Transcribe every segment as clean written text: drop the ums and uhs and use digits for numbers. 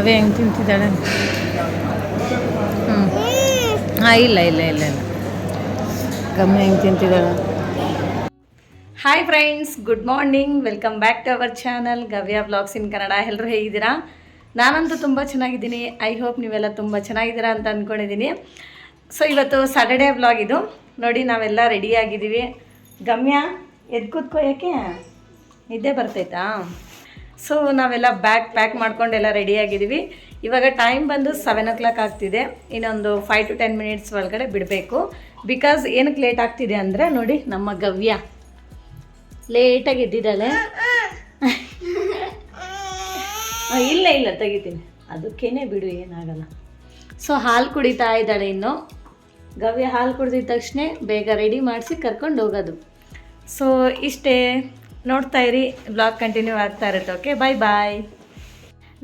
ಗವ್ಯ ಹೆಂಗೆ ತಿಂತಿದ್ದಾಳೆ. ಹಾಂ ಇಲ್ಲ ಇಲ್ಲ ಇಲ್ಲ ಇಲ್ಲ ಗಮ್ಯ ಹೆಂಗೆ ತಿಂತಿದ್ದಾಳೆ. Hi friends, good morning, welcome back to our channel Gavya vlogs in Kannada. ಎಲ್ಲರೂ ಹೇಗಿದ್ದೀರಾ? ನಾನಂತೂ ತುಂಬ ಚೆನ್ನಾಗಿದ್ದೀನಿ. ಐ ಹೋಪ್ ನೀವೆಲ್ಲ ತುಂಬ ಚೆನ್ನಾಗಿದ್ದೀರಾ ಅಂತ ಅಂದ್ಕೊಂಡಿದ್ದೀನಿ. ಸೊ ಇವತ್ತು ಸ್ಯಾಟರ್ಡೇ ವ್ಲಾಗ್ ಇದು. ನೋಡಿ ನಾವೆಲ್ಲ ರೆಡಿಯಾಗಿದ್ದೀವಿ. ಗಮ್ಯ ಎದ್ದು ಕೂತ್ಕೋ, ಯಾಕೆ ನಿದ್ದೆ ಬರ್ತೈತಾ? ಸೊ ನಾವೆಲ್ಲ ಬ್ಯಾಗ್ ಪ್ಯಾಕ್ ಮಾಡ್ಕೊಂಡೆಲ್ಲ ರೆಡಿಯಾಗಿದ್ದೀವಿ. ಇವಾಗ ಟೈಮ್ ಬಂದು 7 o'clock ಆಗ್ತಿದೆ. ಇನ್ನೊಂದು 5 to 10 minutes ಒಳಗಡೆ ಬಿಡಬೇಕು. ಬಿಕಾಸ್ ಏನಕ್ಕೆ ಲೇಟ್ ಆಗ್ತಿದೆ ಅಂದರೆ ನೋಡಿ, ನಮ್ಮ ಗವ್ಯ ಲೇಟಾಗಿ ಎದ್ದಿದ್ದಾಳೆ. ಇಲ್ಲ ಇಲ್ಲ ತೆಗಿತೀನಿ, ಅದಕ್ಕೇನೆ ಬಿಡು, ಏನಾಗಲ್ಲ. ಸೊ ಹಾಲು ಕುಡಿತಾ ಇದ್ದಾಳೆ. ಇನ್ನು ಗವ್ಯ ಹಾಲು ಕುಡಿದಿದ ತಕ್ಷಣ ಬೇಗ ರೆಡಿ ಮಾಡಿಸಿ ಕರ್ಕೊಂಡು ಹೋಗೋದು. ಸೊ ಇಷ್ಟೇ, ನೋಡ್ತಾ ಇರಿ, ಬ್ಲಾಗ್ ಕಂಟಿನ್ಯೂ ಆಗ್ತಾ ಇರುತ್ತೆ. ಓಕೆ, ಬಾಯ್ ಬಾಯ್.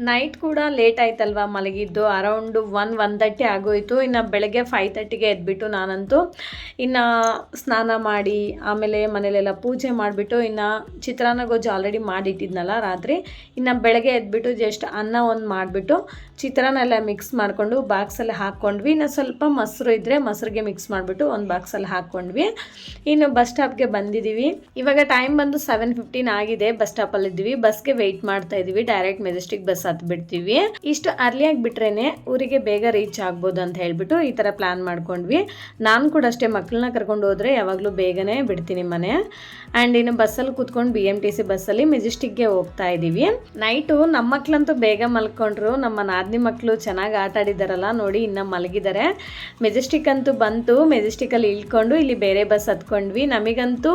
ನೈಟ್ ಕೂಡ ಲೇಟ್ ಆಯ್ತಲ್ವ ಮಲಗಿದ್ದು, ಅರೌಂಡು 1-1:30 ಆಗೋಯಿತು. ಇನ್ನು ಬೆಳಗ್ಗೆ 5:30ಗೆ ಎದ್ಬಿಟ್ಟು ನಾನಂತೂ ಇನ್ನು ಸ್ನಾನ ಮಾಡಿ ಆಮೇಲೆ ಮನೇಲೆಲ್ಲ ಪೂಜೆ ಮಾಡಿಬಿಟ್ಟು ಇನ್ನು ಚಿತ್ರಾನ್ನ ಗೊಜ್ಜು ಆಲ್ರೆಡಿ ಮಾಡಿಟ್ಟಿದ್ನಲ್ಲ ರಾತ್ರಿ. ಇನ್ನು ಬೆಳಗ್ಗೆ ಎದ್ಬಿಟ್ಟು ಜಸ್ಟ್ ಅನ್ನ ಒಂದು ಮಾಡಿಬಿಟ್ಟು ಚಿತ್ರಾನ್ನ ಎಲ್ಲ ಮಿಕ್ಸ್ ಮಾಡಿಕೊಂಡು ಬಾಕ್ಸಲ್ಲಿ ಹಾಕ್ಕೊಂಡ್ವಿ. ಇನ್ನು ಸ್ವಲ್ಪ ಮೊಸರು ಇದ್ದರೆ ಮೊಸರಿಗೆ ಮಿಕ್ಸ್ ಮಾಡಿಬಿಟ್ಟು ಒಂದು ಬಾಕ್ಸಲ್ಲಿ ಹಾಕ್ಕೊಂಡ್ವಿ. ಇನ್ನು ಬಸ್ ಸ್ಟಾಪ್ಗೆ ಬಂದಿದ್ದೀವಿ. ಇವಾಗ ಟೈಮ್ ಬಂದು 7:15 ಆಗಿದೆ. ಬಸ್ ಸ್ಟಾಪಲ್ಲಿದ್ದೀವಿ. ಬಸ್ಗೆ ವೆಯ್ಟ್ ಮಾಡ್ತಾ ಇದ್ದೀವಿ. ಡೈರೆಕ್ಟ್ ಮೆಜೆಸ್ಟಿಕ್ ಬಸ್ ಹತ್ಬಿಡ್ತೀವಿ. ಇಷ್ಟು ಅರ್ಲಿಯಾಗಿ ಬಿಟ್ರೇನೆ ಊರಿಗೆ ಬೇಗ ರೀಚ್ ಆಗ್ಬೋದು ಅಂತ ಹೇಳ್ಬಿಟ್ಟು ಈ ಥರ ಪ್ಲ್ಯಾನ್ ಮಾಡ್ಕೊಂಡ್ವಿ. ನಾನು ಕೂಡ ಅಷ್ಟೇ, ಮಕ್ಕಳನ್ನ ಕರ್ಕೊಂಡು ಹೋದರೆ ಯಾವಾಗಲೂ ಬೇಗನೆ ಬಿಡ್ತೀನಿ ಮನೆ. ಆ್ಯಂಡ್ ಇನ್ನು ಬಸ್ಸಲ್ಲಿ ಕೂತ್ಕೊಂಡು BMTC ಬಸ್ಸಲ್ಲಿ ಮೆಜೆಸ್ಟಿಕ್ಗೆ ಹೋಗ್ತಾ ಇದ್ದೀವಿ. ನೈಟು ನಮ್ಮ ಮಕ್ಕಳಂತೂ ಬೇಗ ಮಲ್ಕೊಂಡ್ರು. ನಮ್ಮ ನಾದಿನಿ ಮಕ್ಕಳು ಚೆನ್ನಾಗಿ ಆಟ ಆಡಿದಾರಲ್ಲ ನೋಡಿ, ಇನ್ನು ಮಲಗಿದ್ದಾರೆ. ಮೆಜೆಸ್ಟಿಕ್ ಅಂತೂ ಬಂತು. ಮೆಜೆಸ್ಟಿಕಲ್ಲಿ ಇಳ್ಕೊಂಡು ಇಲ್ಲಿ ಬೇರೆ ಬಸ್ ಹತ್ಕೊಂಡ್ವಿ. ನಮಗಂತೂ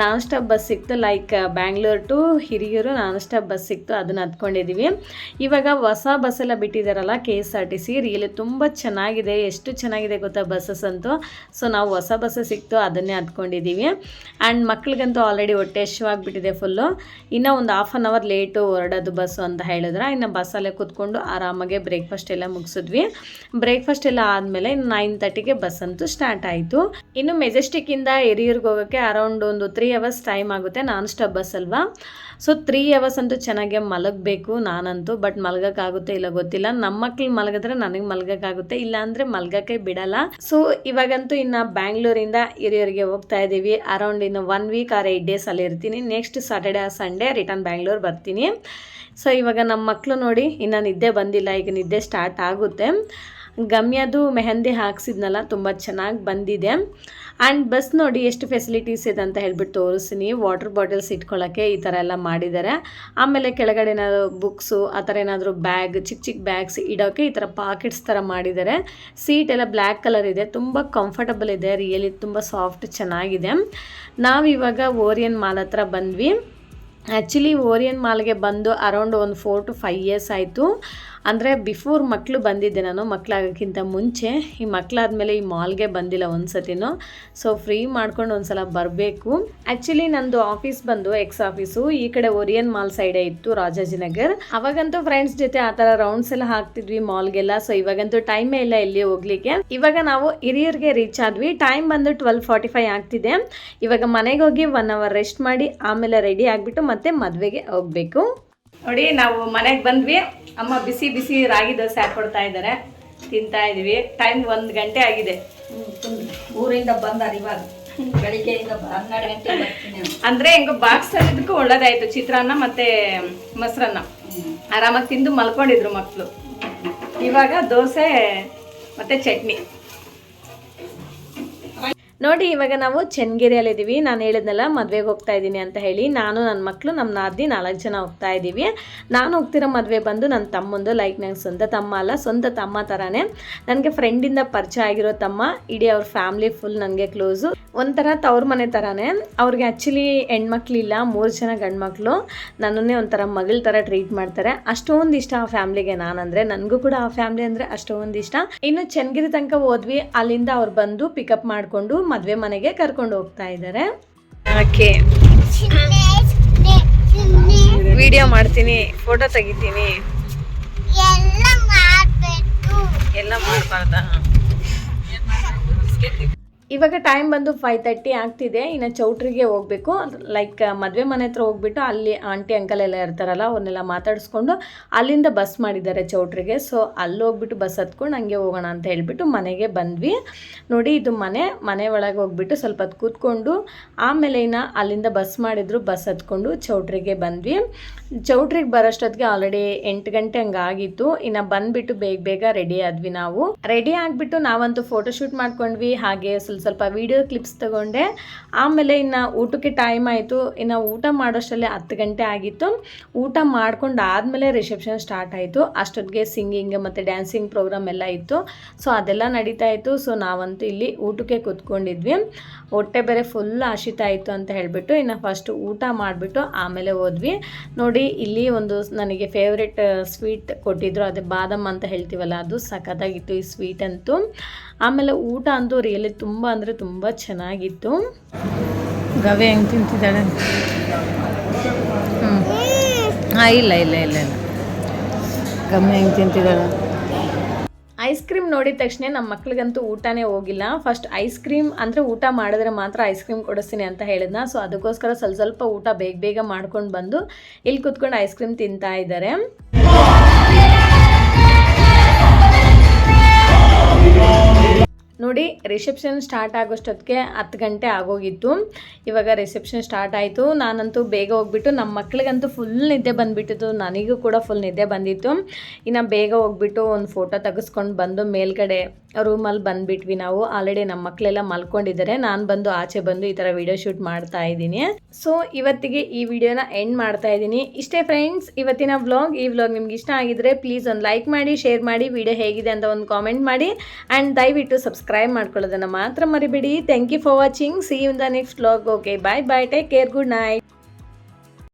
ನಾನ್ ಸ್ಟಾಪ್ ಬಸ್ ಸಿಕ್ತು. Like Bangalore to Hiriyur non stop bus ಸಿಕ್ತು, ಅದನ್ನು ಹತ್ಕೊಂಡಿದ್ದೀವಿ. ಇವಾಗ ಹೊಸ ಬಸ್ಸೆಲ್ಲ ಬಿಟ್ಟಿದ್ದಾರಲ್ಲ KSRTC, ರಿಯಲಿ ತುಂಬ ಚೆನ್ನಾಗಿದೆ. ಎಷ್ಟು ಚೆನ್ನಾಗಿದೆ ಗೊತ್ತಾ ಬಸ್ಸಸ್ ಅಂತೂ. ಸೊ ನಾವು ಹೊಸ ಬಸ್ ಸಿಕ್ತು, ಅದನ್ನೇ ಹತ್ಕೊಂಡಿದ್ದೀವಿ. ಆ್ಯಂಡ್ ಮಕ್ಳಿಗಂತೂ ಆಲ್ರೆಡಿ ಹೊಟ್ಟೆ ಹಸಿವಾಗಿಬಿಟ್ಟಿದೆ ಫುಲ್ಲು. ಇನ್ನೂ ಒಂದು 1/2 hour ಲೇಟು ಹೊರಡೋದು ಬಸ್ಸು ಅಂತ ಹೇಳಿದ್ರೆ, ಇನ್ನು ಬಸ್ಸಲ್ಲೇ ಕೂತ್ಕೊಂಡು ಆರಾಮಾಗೆ ಬ್ರೇಕ್ಫಾಸ್ಟ್ ಎಲ್ಲ ಮುಗಿಸಿದ್ವಿ. ಬ್ರೇಕ್ಫಾಸ್ಟ್ ಎಲ್ಲ ಆದಮೇಲೆ 9:30ಗೆ ಬಸ್ ಅಂತೂ ಸ್ಟಾರ್ಟ್ ಆಯಿತು. ಇನ್ನು ಮೆಜೆಸ್ಟಿಕ್ಕಿಂದ ಹಿರಿಯೂರಿಗೆ ಹೋಗೋಕ್ಕೆ ಅರೌಂಡ್ ಒಂದು 3 hours ಟೈಮ್ ಆಗುತ್ತೆ. ನಾನ್ ಸ್ಟಾಪ್ ಬಸ್ ಅಲ್ವಾ. ಸೊ 3 hours ಅಂತೂ ಚೆನ್ನಾಗೆ ಮಲಗಬೇಕು ನಾನಂತೂ. ಬಟ್ ಮಲಗೋಕ್ಕಾಗುತ್ತೆ ಇಲ್ಲ ಗೊತ್ತಿಲ್ಲ. ನಮ್ಮ ಮಕ್ಳು ಮಲಗಿದ್ರೆ ನನಗೆ ಮಲಗೋಕ್ಕಾಗುತ್ತೆ, ಇಲ್ಲ ಅಂದರೆ ಮಲಗೋಕ್ಕೆ ಬಿಡಲ್ಲ. ಸೊ ಇವಾಗಂತೂ ಇನ್ನು ಬ್ಯಾಂಗ್ಳೂರಿಂದ ಹಿರಿಯೂರಿಗೆ ಹೋಗ್ತಾ ಇದ್ದೀವಿ. ಅರೌಂಡ್ ಇನ್ನು 1 week or 8 days ಅಲ್ಲಿ ಇರ್ತೀನಿ. Next Saturday or Sunday return Bangalore ಬರ್ತೀನಿ. ಸೊ ಇವಾಗ ನಮ್ಮ ಮಕ್ಕಳು ನೋಡಿ ಇನ್ನು ನಿದ್ದೆ ಬಂದಿಲ್ಲ, ಈಗ ನಿದ್ದೆ ಸ್ಟಾರ್ಟ್ ಆಗುತ್ತೆ. ಗಮ್ಯದು ಮೆಹಂದಿ ಹಾಕ್ಸಿದ್ನಲ್ಲ, ತುಂಬ ಚೆನ್ನಾಗಿ ಬಂದಿದೆ. ಆ್ಯಂಡ್ ಬಸ್ ನೋಡಿ ಎಷ್ಟು ಫೆಸಿಲಿಟೀಸ್ ಇದೆ ಅಂತ ಹೇಳ್ಬಿಟ್ಟು ತೋರಿಸ್ತೀನಿ. ವಾಟರ್ ಬಾಟಲ್ಸ್ ಇಟ್ಕೊಳ್ಳೋಕ್ಕೆ ಈ ಥರ ಎಲ್ಲ ಮಾಡಿದ್ದಾರೆ. ಆಮೇಲೆ ಕೆಳಗಡೆ ಏನಾದರೂ ಬುಕ್ಸು ಆ ಥರ ಏನಾದರೂ ಬ್ಯಾಗ್, ಚಿಕ್ಕ ಚಿಕ್ಕ ಬ್ಯಾಗ್ಸ್ ಇಡೋಕ್ಕೆ ಈ ಥರ ಪಾಕೆಟ್ಸ್ ಥರ ಮಾಡಿದ್ದಾರೆ. ಸೀಟ್ ಎಲ್ಲ ಬ್ಲ್ಯಾಕ್ ಕಲರ್ ಇದೆ, ತುಂಬ ಕಂಫರ್ಟಬಲ್ ಇದೆ. ರಿಯಲಿ ತುಂಬ ಸಾಫ್ಟ್ ಚೆನ್ನಾಗಿದೆ. ನಾವಿವಾಗ ಓರಿಯನ್ ಮಾಲ್ ಹತ್ರ ಬಂದ್ವಿ. ಆ್ಯಕ್ಚುಲಿ ಓರಿಯನ್ ಮಾಲ್ಗೆ ಬಂದು ಅರೌಂಡ್ ಒಂದು 4 to 5 years ಆಯಿತು. ಅಂದರೆ ಬಿಫೋರ್ ಮಕ್ಕಳು ಬಂದಿದ್ದೆ ನಾನು, ಮಕ್ಕಳಾಗೋಕ್ಕಿಂತ ಮುಂಚೆ. ಈ ಮಕ್ಕಳಾದಮೇಲೆ ಈ ಮಾಲ್ಗೆ ಬಂದಿಲ್ಲ ಒಂದು ಸತಿನೂ. ಸೊ ಫ್ರೀ ಮಾಡ್ಕೊಂಡು ಒಂದು ಸಲ ಬರಬೇಕು. ಆ್ಯಕ್ಚುಲಿ ನಂದು ಆಫೀಸ್ ಬಂದು ಎಕ್ಸ್ ಆಫೀಸು ಈ ಕಡೆ ಓರಿಯನ್ ಮಾಲ್ ಸೈಡೇ ಇತ್ತು, ರಾಜಾಜಿನಗರ್. ಅವಾಗಂತೂ ಫ್ರೆಂಡ್ಸ್ ಜೊತೆ ಆ ಥರ ರೌಂಡ್ಸ್ ಎಲ್ಲ ಹಾಕ್ತಿದ್ವಿ ಮಾಲ್ಗೆಲ್ಲ. ಸೊ ಇವಾಗಂತೂ ಟೈಮೇ ಇಲ್ಲ ಎಲ್ಲಿ ಹೋಗ್ಲಿಕ್ಕೆ. ಇವಾಗ ನಾವು ಹಿರಿಯೂರಿಗೆ ರೀಚ್ ಆದ್ವಿ. ಟೈಮ್ ಬಂದು 12:45 ಆಗ್ತಿದೆ. ಇವಾಗ ಮನೆಗೆ ಹೋಗಿ 1 hour ರೆಸ್ಟ್ ಮಾಡಿ ಆಮೇಲೆ ರೆಡಿ ಆಗಿಬಿಟ್ಟು ಮತ್ತೆ ಮದುವೆಗೆ ಹೋಗಬೇಕು. ನೋಡಿ ನಾವು ಮನೆಗೆ ಬಂದ್ವಿ. ಅಮ್ಮ ಬಿಸಿ ಬಿಸಿ ರಾಗಿ ದೋಸೆ ಹಾಕ್ಕೊಡ್ತಾ ಇದ್ದಾರೆ, ತಿಂತಾ ಇದ್ದೀವಿ. ಟೈಮ್ 1 ಗಂಟೆ ಆಗಿದೆ. ಊರಿಂದ ಬಂದಾರ ಇವಾಗ, ಬೆಳಿಗ್ಗೆಯಿಂದ 12 ಗಂಟೆ ಬರ್ತೀನಿ. ಅಂದರೆ ಹೆಂಗೋ ಬಾಕ್ಸ್ ತಂದಿದ್ದಕ್ಕೂ ಒಳ್ಳೇದಾಯಿತು. ಚಿತ್ರಾನ್ನ ಮತ್ತು ಮೊಸರನ್ನ ಆರಾಮಾಗಿ ತಿಂದು ಮಲ್ಕೊಂಡಿದ್ರು ಮಕ್ಕಳು. ಇವಾಗ ದೋಸೆ ಮತ್ತು ಚಟ್ನಿ. ನೋಡಿ ಇವಾಗ ನಾವು ಚನ್ನಗಿರಿಯಲ್ಲಿದ್ದೀವಿ. ನಾನು ಹೇಳಿದ್ನಲ್ಲ ಮದುವೆಗೆ ಹೋಗ್ತಾ ಇದ್ದೀನಿ ಅಂತ ಹೇಳಿ. ನಾನು, ನನ್ನ ಮಕ್ಕಳು, ನಮ್ಮ ನಾದಿನಿ 4 ಜನ ಹೋಗ್ತಾ ಇದ್ದೀವಿ. ನಾನು ಹೋಗ್ತಿರೋ ಮದುವೆ ಬಂದು ನನ್ನ ತಮ್ಮಂದು. ಲೈಕ್ ನಂಗೆ ಸ್ವಂತ ತಮ್ಮ ಅಲ್ಲ, ಸ್ವಂತ ತಮ್ಮ ಥರನೇ. ನನಗೆ ಫ್ರೆಂಡಿಂದ ಪರಿಚಯ ಆಗಿರೋ ತಮ್ಮ. ಇಡೀ ಅವ್ರ ಫ್ಯಾಮ್ಲಿ ಫುಲ್ ನನಗೆ ಕ್ಲೋಸು. ಒಂಥರ ತವ್ರ ಮನೆ ಥರನೇ. ಅವ್ರಿಗೆ ಆ್ಯಕ್ಚುಲಿ ಹೆಣ್ಮಕ್ಳಿಲ್ಲ, 3 ಜನ ಗಂಡು ಮಕ್ಕಳು. ನನ್ನನ್ನೇ ಒಂಥರ ಮಗಳ ಥರ ಟ್ರೀಟ್ ಮಾಡ್ತಾರೆ. ಅಷ್ಟೊಂದು ಇಷ್ಟ ಆ ಫ್ಯಾಮ್ಲಿಗೆ ನಾನಂದರೆ. ನನಗೂ ಕೂಡ ಆ ಫ್ಯಾಮ್ಲಿ ಅಂದರೆ ಅಷ್ಟೊಂದು ಇಷ್ಟ. ಇನ್ನು ಚನ್ನಗಿರಿ ತನಕ ಹೋದ್ವಿ. ಅಲ್ಲಿಂದ ಅವ್ರು ಬಂದು ಪಿಕಪ್ ಮಾಡಿಕೊಂಡು ಮದುವೆ ಮನೆಗೆ ಕರ್ಕೊಂಡು ಹೋಗ್ತಾ ಇದ್ದಾರೆ. ಓಕೆ, ವಿಡಿಯೋ ಮಾಡ್ತೀನಿ, ಫೋಟೋ ತೆಗಿತೀನಿ. ಎಲ್ಲ ಮಾಡಬಾರ್ದ? ಇವಾಗ ಟೈಮ್ ಬಂದು 5:30 ಆಗ್ತಿದೆ. ಇನ್ನು ಚೌಟ್ರಿಗೆ ಹೋಗಬೇಕು. ಲೈಕ್ ಮದುವೆ ಮನೆ ಹತ್ರ ಹೋಗ್ಬಿಟ್ಟು ಅಲ್ಲಿ ಆಂಟಿ ಅಂಕಲ್ ಎಲ್ಲ ಇರ್ತಾರಲ್ಲ ಅವ್ರನ್ನೆಲ್ಲ ಮಾತಾಡಿಸ್ಕೊಂಡು ಅಲ್ಲಿಂದ ಬಸ್ ಮಾಡಿದ್ದಾರೆ ಚೌಟ್ರಿಗೆ. ಸೊ ಅಲ್ಲಿ ಹೋಗ್ಬಿಟ್ಟು ಬಸ್ ಹತ್ಕೊಂಡು ಹಂಗೆ ಹೋಗೋಣ ಅಂತ ಹೇಳ್ಬಿಟ್ಟು ಮನೆಗೆ ಬಂದ್ವಿ. ನೋಡಿ ಇದು ಮನೆ ಒಳಗೆ ಹೋಗ್ಬಿಟ್ಟು ಸ್ವಲ್ಪ ಹೊತ್ತು ಕೂತ್ಕೊಂಡು ಆಮೇಲೆ ಇನ್ನು ಅಲ್ಲಿಂದ ಬಸ್ ಮಾಡಿದ್ರು, ಬಸ್ ಹತ್ಕೊಂಡು ಚೌಟ್ರಿಗೆ ಬಂದ್ವಿ. ಚೌಟ್ರಿಗೆ ಬರೋಷ್ಟೊತ್ತಿಗೆ ಆಲ್ರೆಡಿ 8 ಗಂಟೆ ಹಂಗಾಗಿತ್ತು. ಇನ್ನು ಬಂದುಬಿಟ್ಟು ಬೇಗ ರೆಡಿ ಆದ್ವಿ. ನಾವು ರೆಡಿ ಆಗಿಬಿಟ್ಟು ನಾವಂತೂ ಫೋಟೋಶೂಟ್ ಮಾಡ್ಕೊಂಡ್ವಿ, ಹಾಗೆ ಸ್ವಲ್ಪ ವಿಡಿಯೋ ಕ್ಲಿಪ್ಸ್ ತಗೊಂಡೆ. ಆಮೇಲೆ ಇನ್ನು ಊಟಕ್ಕೆ ಟೈಮ್ ಆಯಿತು. ಇನ್ನು ಊಟ ಮಾಡೋಷ್ಟರಲ್ಲಿ 10 ಗಂಟೆ ಆಗಿತ್ತು. ಊಟ ಮಾಡ್ಕೊಂಡು ಆದಮೇಲೆ ರಿಸೆಪ್ಷನ್ ಸ್ಟಾರ್ಟ್ ಆಯಿತು. ಅಷ್ಟೊತ್ತಿಗೆ ಸಿಂಗಿಂಗ್ ಮತ್ತು ಡ್ಯಾನ್ಸಿಂಗ್ ಪ್ರೋಗ್ರಾಮ್ ಎಲ್ಲ ಇತ್ತು. ಸೊ ಅದೆಲ್ಲ ನಡೀತಾ ಇತ್ತು. ಸೊ ನಾವಂತೂ ಇಲ್ಲಿ ಊಟಕ್ಕೆ ಕೂತ್ಕೊಂಡಿದ್ವಿ. ಹೊಟ್ಟೆ ಬೇರೆ ಫುಲ್ ಹಸಿತಾ ಇತ್ತು ಅಂತ ಹೇಳಿಬಿಟ್ಟು ಇನ್ನು ಫಸ್ಟ್ ಊಟ ಮಾಡಿಬಿಟ್ಟು ಆಮೇಲೆ ಹೋದ್ವಿ. ನೋಡಿ ಇಲ್ಲಿ ಒಂದು ನನಗೆ ಫೇವ್ರೆಟ್ ಸ್ವೀಟ್ ಕೊಟ್ಟಿದ್ರು, ಅದೇ ಬಾದಾಮ್ ಅಂತ ಹೇಳ್ತೀವಲ್ಲ, ಅದು ಸಖತ್ತಾಗಿತ್ತು ಈ ಸ್ವೀಟ್ ಅಂತೂ. ಆಮೇಲೆ ಊಟ ಅಂತೂ ರಿಯಲಿ ತುಂಬ ಅಂದರೆ ತುಂಬ ಚೆನ್ನಾಗಿತ್ತು. ಗವೆ ಹೆಂಗೆ ತಿಂತಿದ್ದಾಳೆ? ಇಲ್ಲ ಗಮ್ಮೆ ಹೆಂಗೆ ತಿಂತಿದ್ದಾಳೆ. ಐಸ್ ಕ್ರೀಮ್ ನೋಡಿದ ತಕ್ಷಣ ನಮ್ಮ ಮಕ್ಳಿಗಂತೂ ಊಟನೇ ಹೋಗಿಲ್ಲ. ಫಸ್ಟ್ ಐಸ್ ಕ್ರೀಮ್ ಅಂದರೆ ಊಟ ಮಾಡಿದ್ರೆ ಮಾತ್ರ ಐಸ್ ಕ್ರೀಮ್ ಕೊಡಿಸ್ತೀನಿ ಅಂತ ಹೇಳಿದ್ನ. ಸೊ ಅದಕ್ಕೋಸ್ಕರ ಸ್ವಲ್ಪ ಊಟ ಬೇಗ ಮಾಡ್ಕೊಂಡು ಬಂದು ಇಲ್ಲಿ ಕೂತ್ಕೊಂಡು ಐಸ್ ಕ್ರೀಮ್ ತಿಂತಾ ಇದ್ದಾರೆ. ನೋಡಿ ರಿಸೆಪ್ಷನ್ ಸ್ಟಾರ್ಟ್ ಆಗೋಷ್ಟೊತ್ತಿಗೆ 10 ಗಂಟೆ ಆಗೋಗಿತ್ತು. ಇವಾಗ ರಿಸೆಪ್ಷನ್ ಸ್ಟಾರ್ಟ್ ಆಯಿತು. ನಾನಂತೂ ಬೇಗ ಹೋಗ್ಬಿಟ್ಟು ನಮ್ಮ ಮಕ್ಳಿಗಂತೂ ಫುಲ್ ನಿದ್ದೆ ಬಂದುಬಿಟ್ಟಿತ್ತು, ನನಗೂ ಕೂಡ ಫುಲ್ ನಿದ್ದೆ ಬಂದಿತ್ತು. ಇನ್ನು ಬೇಗ ಹೋಗ್ಬಿಟ್ಟು ಒಂದು ಫೋಟೋ ತೆಗೆಸ್ಕೊಂಡು ಬಂದು ಮೇಲ್ಗಡೆ ರೂಮಲ್ಲಿ ಬಂದುಬಿಟ್ವಿ ನಾವು. ಆಲ್ರೆಡಿ ನಮ್ಮ ಮಕ್ಕಳೆಲ್ಲ ಮಲ್ಕೊಂಡಿದ್ದಾರೆ. ನಾನು ಬಂದು ಆಚೆ ಬಂದು ಈ ಥರ ವಿಡಿಯೋ ಶೂಟ್ ಮಾಡ್ತಾ ಇದ್ದೀನಿ. ಸೊ ಇವತ್ತಿಗೆ ಈ ವಿಡಿಯೋನ ಎಂಡ್ ಮಾಡ್ತಾ ಇದ್ದೀನಿ. ಇಷ್ಟೇ ಫ್ರೆಂಡ್ಸ್ ಇವತ್ತಿನ ವ್ಲಾಗ್. ಈ ವ್ಲಾಗ್ ನಿಮ್ಗೆ ಇಷ್ಟ ಆಗಿದ್ರೆ ಪ್ಲೀಸ್ ಒಂದು ಲೈಕ್ ಮಾಡಿ, ಶೇರ್ ಮಾಡಿ, ವಿಡಿಯೋ ಹೇಗಿದೆ ಅಂತ ಒಂದು ಕಾಮೆಂಟ್ ಮಾಡಿ ಆ್ಯಂಡ್ ದಯವಿಟ್ಟು ಸಬ್ಸ್ಕ್ರೈಬ್ ಮಾಡ್ಕೊಳ್ಳೋದನ್ನು ಮಾತ್ರ ಮರಿಬೇಡಿ. Thank you for watching. See you in the next vlog. Okay, bye, take care, good night.